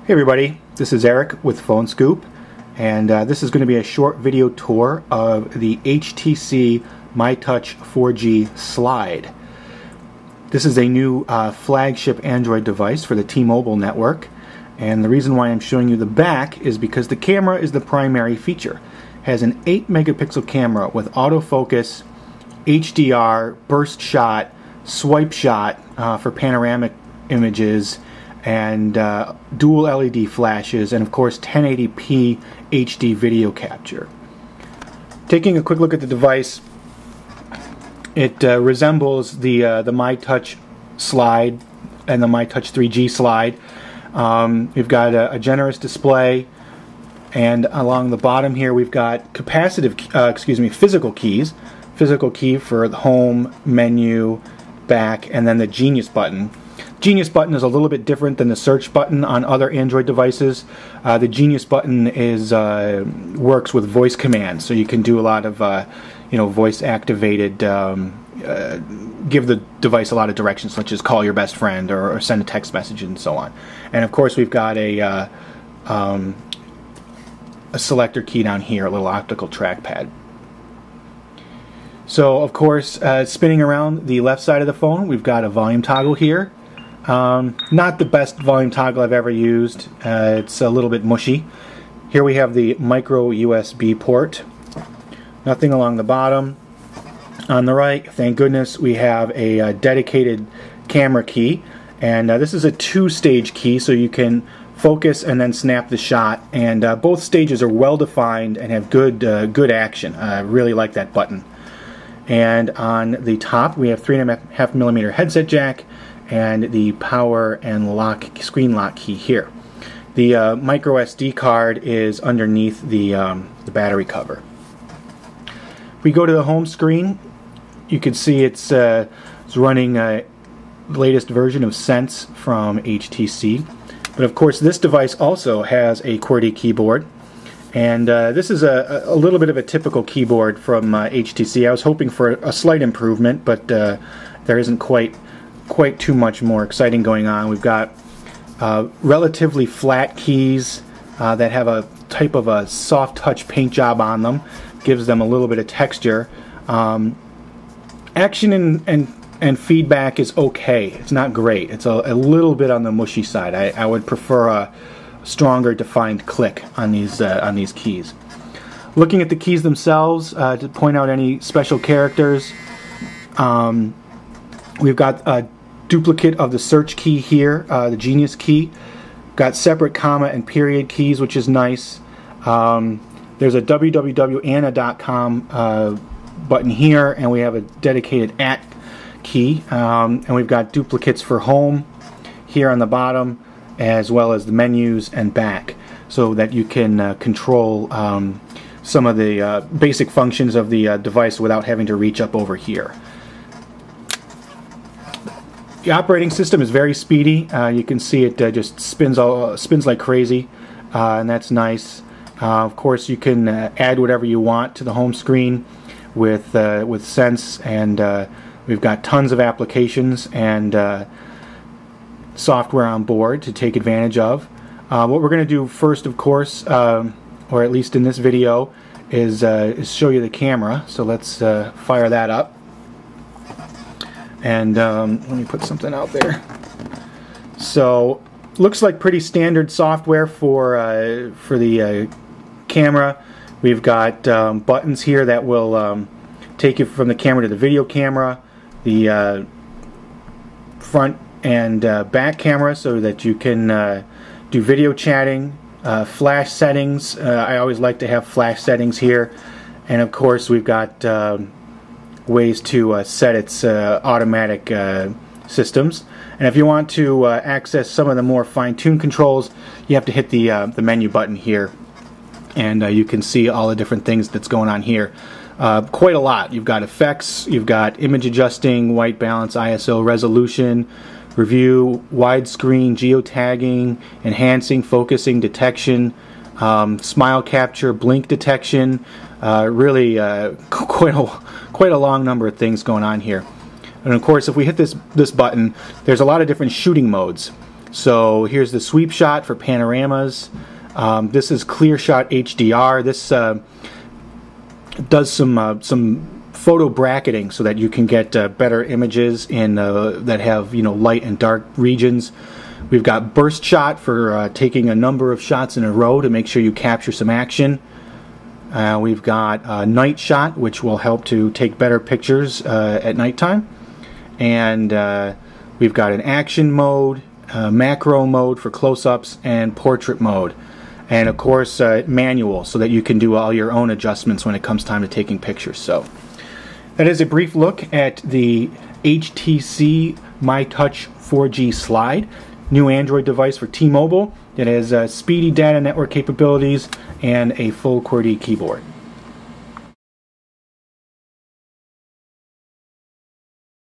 Hey everybody, this is Eric with Phone Scoop, and this is going to be a short video tour of the HTC MyTouch 4G Slide. This is a new flagship Android device for the T-Mobile network, and the reason why I'm showing you the back is because the camera is the primary feature. It has an 8 megapixel camera with autofocus, HDR, burst shot, swipe shot for panoramic images, and dual LED flashes, and of course 1080p HD video capture. Taking a quick look at the device, it resembles the MyTouch Slide and the MyTouch 3G Slide. We've got a generous display, and along the bottom here we've got physical keys. Physical key for the home, menu, back, and then the Genius button. Genius button is a little bit different than the search button on other Android devices. The Genius button works with voice commands, so you can do a lot of voice activated, give the device a lot of directions, such as call your best friend or send a text message and so on. And of course we've got a selector key down here, a little optical trackpad. So of course, spinning around the left side of the phone, we've got a volume toggle here. Not the best volume toggle I've ever used. It's a little bit mushy. Here we have the micro USB port. Nothing along the bottom. On the right, thank goodness, we have a dedicated camera key, and this is a two-stage key, so you can focus and then snap the shot, and both stages are well defined and have good action. I really like that button. And on the top we have 3.5mm headset jack and the power and screen lock key here. The micro SD card is underneath the battery cover. If we go to the home screen, you can see it's running the latest version of Sense from HTC. But of course this device also has a QWERTY keyboard. And this is a little bit of a typical keyboard from HTC. I was hoping for a slight improvement, but there isn't quite too much more exciting going on. We've got relatively flat keys that have a type of a soft touch paint job on them. Gives them a little bit of texture. Action and feedback is okay. It's not great. It's a little bit on the mushy side. I would prefer a stronger defined click on these keys. Looking at the keys themselves, to point out any special characters, we've got a duplicate of the search key here, the Genius key. Got separate comma and period keys, which is nice. There's a www.anna.com button here, and we have a dedicated @ key, and we've got duplicates for home here on the bottom, as well as the menus and back, so that you can control some of the basic functions of the device without having to reach up over here. The operating system is very speedy. You can see it just spins like crazy, and that's nice. Of course, you can add whatever you want to the home screen with Sense, and we've got tons of applications and software on board to take advantage of. What we're going to do first, of course, or at least in this video, is show you the camera. So let's fire that up. And let me put something out there. So looks like pretty standard software for the camera. We've got buttons here that will take you from the camera to the video camera, the front and back camera, so that you can do video chatting, flash settings. I always like to have flash settings here, and of course we've got ways to set its automatic systems. And if you want to access some of the more fine-tuned controls, you have to hit the menu button here, and you can see all the different things that's going on here. Quite a lot. You've got effects, you've got image adjusting, white balance, ISO, resolution, review, widescreen, geotagging, enhancing, focusing, detection, smile capture, blink detection. Really quite a long number of things going on here. And of course, if we hit this button, there's a lot of different shooting modes. So here's the sweep shot for panoramas. This is ClearShot HDR. This does some photo bracketing so that you can get better images in that have, you know, light and dark regions. We've got burst shot for taking a number of shots in a row to make sure you capture some action. We've got night shot, which will help to take better pictures at nighttime. And we've got an action mode, macro mode for close-ups, and portrait mode. And of course manual, so that you can do all your own adjustments when it comes time to taking pictures. So that is a brief look at the HTC MyTouch 4G Slide, new Android device for T-Mobile that has speedy data network capabilities and a full QWERTY keyboard.